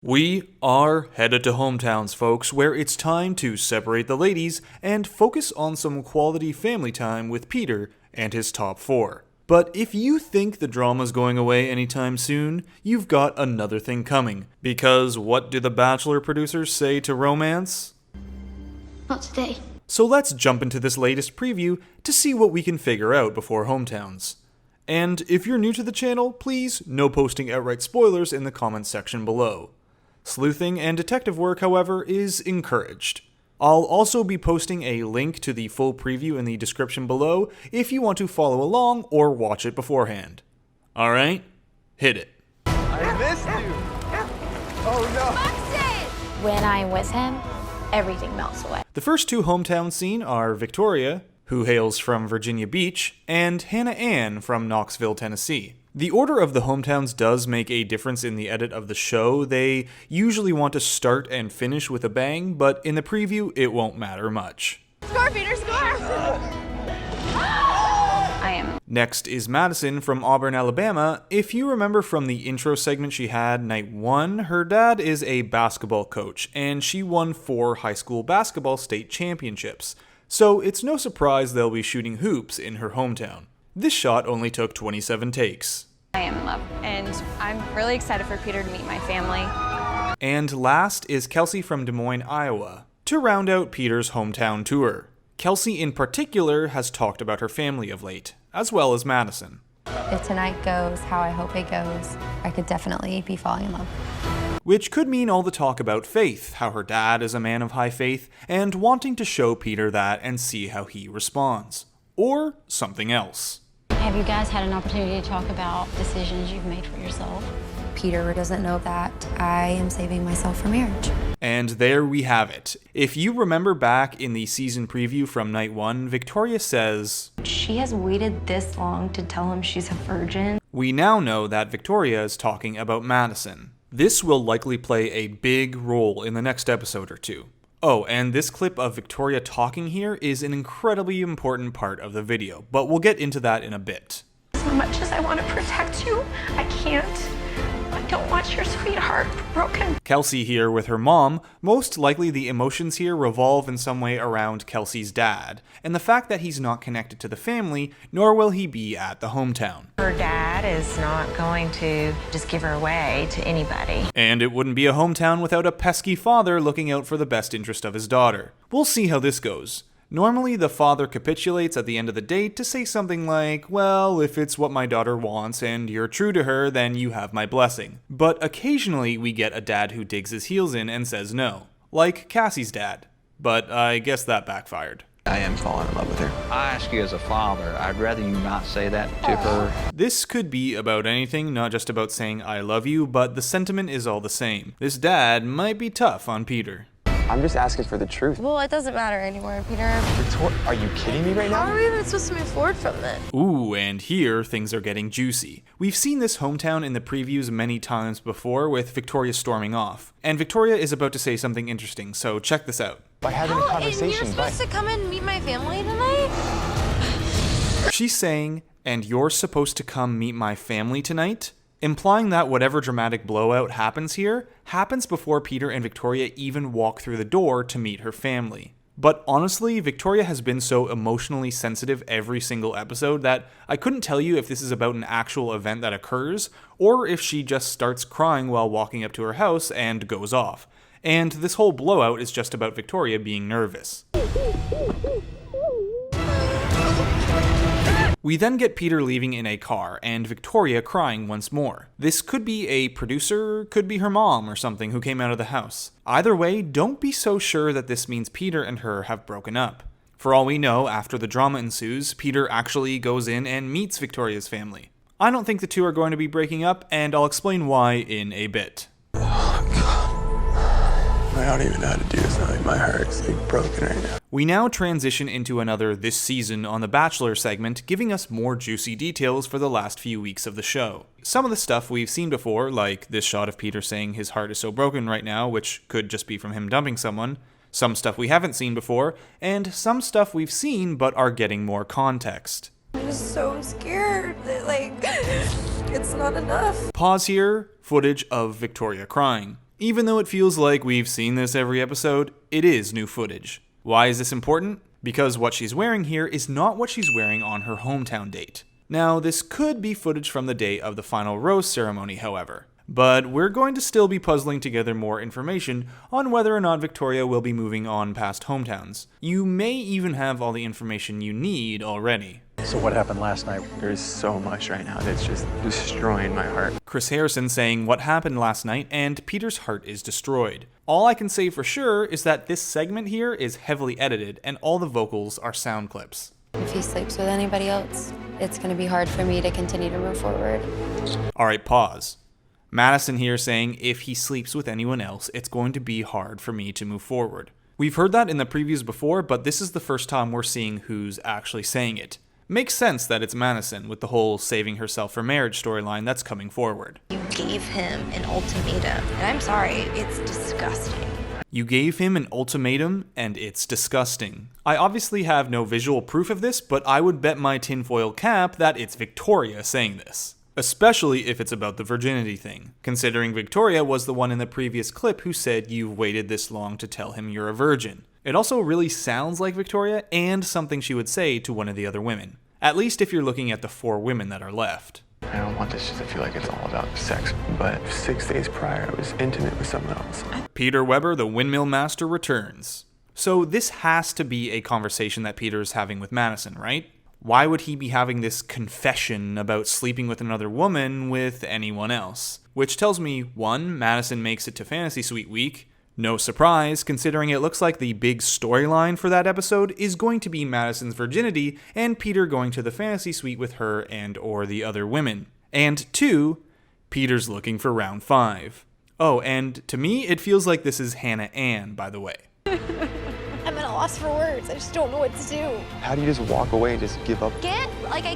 We are headed to hometowns, folks, where it's time to separate the ladies and focus on some quality family time with Peter and his top four. But if you think the drama's going away anytime soon, you've got another thing coming. Because what do the Bachelor producers say to romance? Not today. So let's jump into this latest preview to see what we can figure out before hometowns. And if you're new to the channel, please no posting outright spoilers in the comments section below. Sleuthing and detective work, however, is encouraged. I'll also be posting a link to the full preview in the description below if you want to follow along or watch it beforehand. Alright, hit it. I missed you! Oh no! When I'm with him, everything melts away. The first two hometown scene are Victoria, who hails from Virginia Beach, and Hannah Ann from Knoxville, Tennessee. The order of the hometowns does make a difference in the edit of the show. They usually want to start and finish with a bang, but in the preview, it won't matter much. Score, Peter, score! Next is Madison from Auburn, Alabama. If you remember from the intro segment she had night one, her dad is a basketball coach, and she won 4 high school basketball state championships. So it's no surprise they'll be shooting hoops in her hometown. This shot only took 27 takes. I am in love, and I'm really excited for Peter to meet my family. And last is Kelsey from Des Moines, Iowa, to round out Peter's hometown tour. Kelsey in particular has talked about her family of late, as well as Madison. If tonight goes how I hope it goes, I could definitely be falling in love. Which could mean all the talk about faith, how her dad is a man of high faith, and wanting to show Peter that and see how he responds. Or something else. Have you guys had an opportunity to talk about decisions you've made for yourself? Peter doesn't know that I am saving myself for marriage. And there we have it. If you remember back in the season preview from night one, Victoria says, "She has waited this long to tell him she's a virgin." We now know that Victoria is talking about Madison. This will likely play a big role in the next episode or two. Oh, and this clip of Victoria talking here is an incredibly important part of the video, but we'll get into that in a bit. As much as I want to protect you, I can't. I don't want your sweetheart broken. Kelsey here with her mom. Most likely the emotions here revolve in some way around Kelsey's dad, and the fact that he's not connected to the family, nor will he be at the hometown. Her dad is not going to just give her away to anybody. And it wouldn't be a hometown without a pesky father looking out for the best interest of his daughter. We'll see how this goes. Normally, the father capitulates at the end of the date to say something like, well, if it's what my daughter wants and you're true to her, then you have my blessing. But occasionally, we get a dad who digs his heels in and says no. Like Cassie's dad. But I guess that backfired. I am falling in love with her. I ask you as a father, I'd rather you not say that to her. This could be about anything, not just about saying I love you, but the sentiment is all the same. This dad might be tough on Peter. I'm just asking for the truth. Well, it doesn't matter anymore, Peter. Victoria, are you kidding me right now? How are we even supposed to move forward from this? Ooh, and here things are getting juicy. We've seen this hometown in the previews many times before with Victoria storming off. And Victoria is about to say something interesting, so check this out. By having a conversation, and you're supposed to come and meet my family tonight? She's saying, and you're supposed to come meet my family tonight? Implying that whatever dramatic blowout happens here happens before Peter and Victoria even walk through the door to meet her family. But honestly, Victoria has been so emotionally sensitive every single episode that I couldn't tell you if this is about an actual event that occurs, or if she just starts crying while walking up to her house and goes off. And this whole blowout is just about Victoria being nervous. We then get Peter leaving in a car, and Victoria crying once more. This could be a producer, could be her mom or something who came out of the house. Either way, don't be so sure that this means Peter and her have broken up. For all we know, after the drama ensues, Peter actually goes in and meets Victoria's family. I don't think the two are going to be breaking up, and I'll explain why in a bit. I don't even know how to do this. Like, my heart's like broken right now. We now transition into another This Season on the Bachelor segment, giving us more juicy details for the last few weeks of the show. Some of the stuff we've seen before, like this shot of Peter saying his heart is so broken right now, which could just be from him dumping someone. Some stuff we haven't seen before, and some stuff we've seen but are getting more context. I'm just so scared that, like, it's not enough. Pause here, footage of Victoria crying. Even though it feels like we've seen this every episode, it is new footage. Why is this important? Because what she's wearing here is not what she's wearing on her hometown date. Now, this could be footage from the day of the final rose ceremony, however. But we're going to still be puzzling together more information on whether or not Victoria will be moving on past hometowns. You may even have all the information you need already. So what happened last night? There's so much right now that's just destroying my heart. Chris Harrison saying what happened last night and Peter's heart is destroyed. All I can say for sure is that this segment here is heavily edited and all the vocals are sound clips. If he sleeps with anybody else, it's going to be hard for me to continue to move forward. Alright, pause. Madison here saying if he sleeps with anyone else, it's going to be hard for me to move forward. We've heard that in the previews before, but this is the first time we're seeing who's actually saying it. Makes sense that it's Madison with the whole saving herself for marriage storyline that's coming forward. You gave him an ultimatum, and I'm sorry, it's disgusting. You gave him an ultimatum, and it's disgusting. I obviously have no visual proof of this, but I would bet my tinfoil cap that it's Victoria saying this. Especially if it's about the virginity thing, considering Victoria was the one in the previous clip who said you've waited this long to tell him you're a virgin. It also really sounds like Victoria and something she would say to one of the other women. At least if you're looking at the 4 women that are left. I don't want this to feel like it's all about sex, but 6 days prior I was intimate with someone else. Peter Weber, the windmill master, returns. So this has to be a conversation that Peter is having with Madison, right? Why would he be having this confession about sleeping with another woman with anyone else? Which tells me, 1, Madison makes it to Fantasy Suite Week. No surprise, considering it looks like the big storyline for that episode is going to be Madison's virginity and Peter going to the Fantasy Suite with her and or the other women. And 2, Peter's looking for round 5. Oh, and to me, it feels like this is Hannah Ann, by the way. I'm at a loss for words. I just don't know what to do. How do you just walk away and just give up?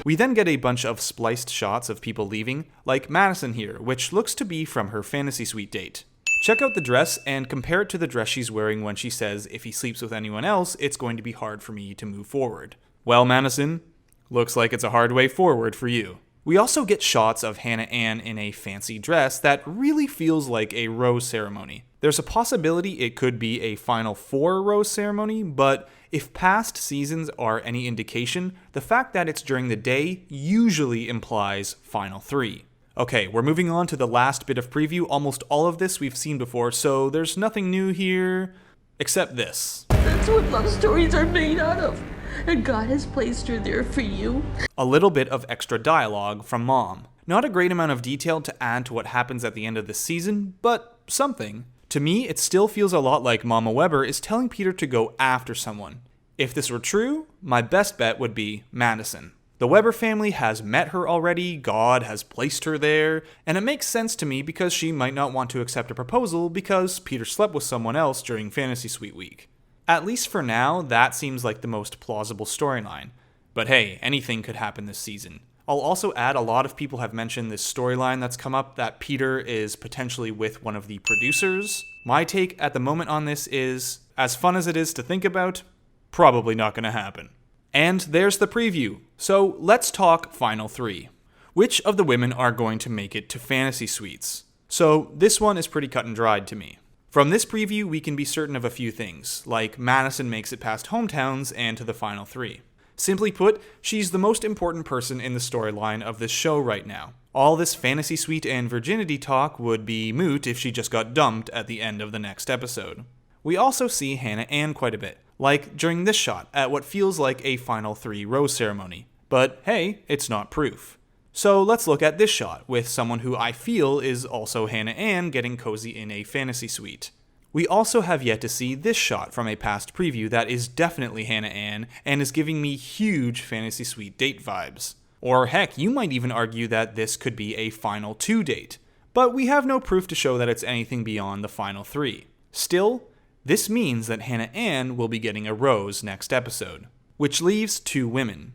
We then get a bunch of spliced shots of people leaving, like Madison here, which looks to be from her Fantasy Suite date. Check out the dress and compare it to the dress she's wearing when she says if he sleeps with anyone else, it's going to be hard for me to move forward. Well, Madison, looks like it's a hard way forward for you. We also get shots of Hannah Ann in a fancy dress that really feels like a rose ceremony. There's a possibility it could be a Final 4 rose ceremony, but if past seasons are any indication, the fact that it's during the day usually implies Final 3. Okay, we're moving on to the last bit of preview. Almost all of this we've seen before, so there's nothing new here, except this. That's what love stories are made out of. And God has placed her there for you. A little bit of extra dialogue from Mom. Not a great amount of detail to add to what happens at the end of the season, but something. To me, it still feels a lot like Mama Weber is telling Peter to go after someone. If this were true, my best bet would be Madison. The Weber family has met her already, God has placed her there, and it makes sense to me because she might not want to accept a proposal because Peter slept with someone else during Fantasy Suite Week. At least for now, that seems like the most plausible storyline. But hey, anything could happen this season. I'll also add a lot of people have mentioned this storyline that's come up that Peter is potentially with one of the producers. My take at the moment on this is, as fun as it is to think about, probably not going to happen. And there's the preview. So let's talk Final 3. Which of the women are going to make it to Fantasy Suites? So this one is pretty cut and dried to me. From this preview, we can be certain of a few things, like Madison makes it past hometowns and to the Final 3. Simply put, she's the most important person in the storyline of this show right now. All this Fantasy Suite and virginity talk would be moot if she just got dumped at the end of the next episode. We also see Hannah Ann quite a bit, like during this shot at what feels like a Final 3 rose ceremony. But hey, it's not proof. So let's look at this shot with someone who I feel is also Hannah Ann getting cozy in a fantasy suite. We also have yet to see this shot from a past preview that is definitely Hannah Ann and is giving me huge Fantasy Suite date vibes. Or heck, you might even argue that this could be a Final 2 date. But we have no proof to show that it's anything beyond the Final 3. Still, this means that Hannah Ann will be getting a rose next episode. Which leaves 2 women,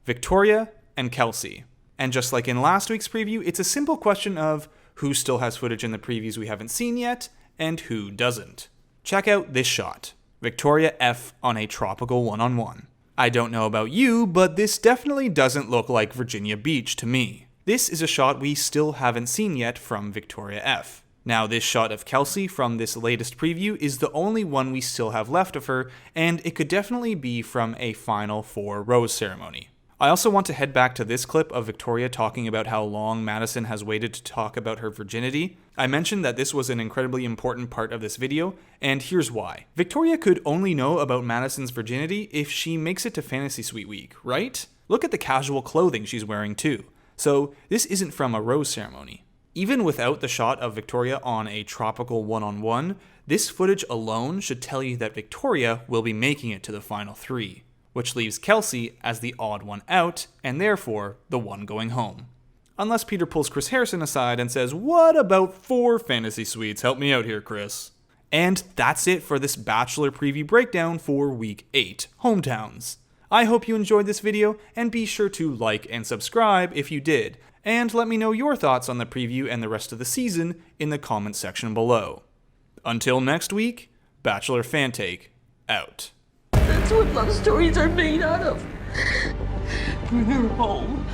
Victoria and Kelsey. And just like in last week's preview, it's a simple question of who still has footage in the previews we haven't seen yet, and who doesn't. Check out this shot. Victoria F on a tropical one-on-one. I don't know about you, but this definitely doesn't look like Virginia Beach to me. This is a shot we still haven't seen yet from Victoria F. Now, this shot of Kelsey from this latest preview is the only one we still have left of her, and it could definitely be from a Final Four rose ceremony. I also want to head back to this clip of Victoria talking about how long Madison has waited to talk about her virginity. I mentioned that this was an incredibly important part of this video, and here's why. Victoria could only know about Madison's virginity if she makes it to Fantasy Suite Week, right? Look at the casual clothing she's wearing too. So this isn't from a rose ceremony. Even without the shot of Victoria on a tropical one-on-one, this footage alone should tell you that Victoria will be making it to the final 3, which leaves Kelsey as the odd one out, and therefore the one going home. Unless Peter pulls Chris Harrison aside and says, "What about 4 fantasy suites? Help me out here, Chris." And that's it for this Bachelor preview breakdown for Week 8, Hometowns. I hope you enjoyed this video, and be sure to like and subscribe if you did, and let me know your thoughts on the preview and the rest of the season in the comment section below. Until next week, Bachelor Fantake, out. That's what love stories are made out of. Bring her home.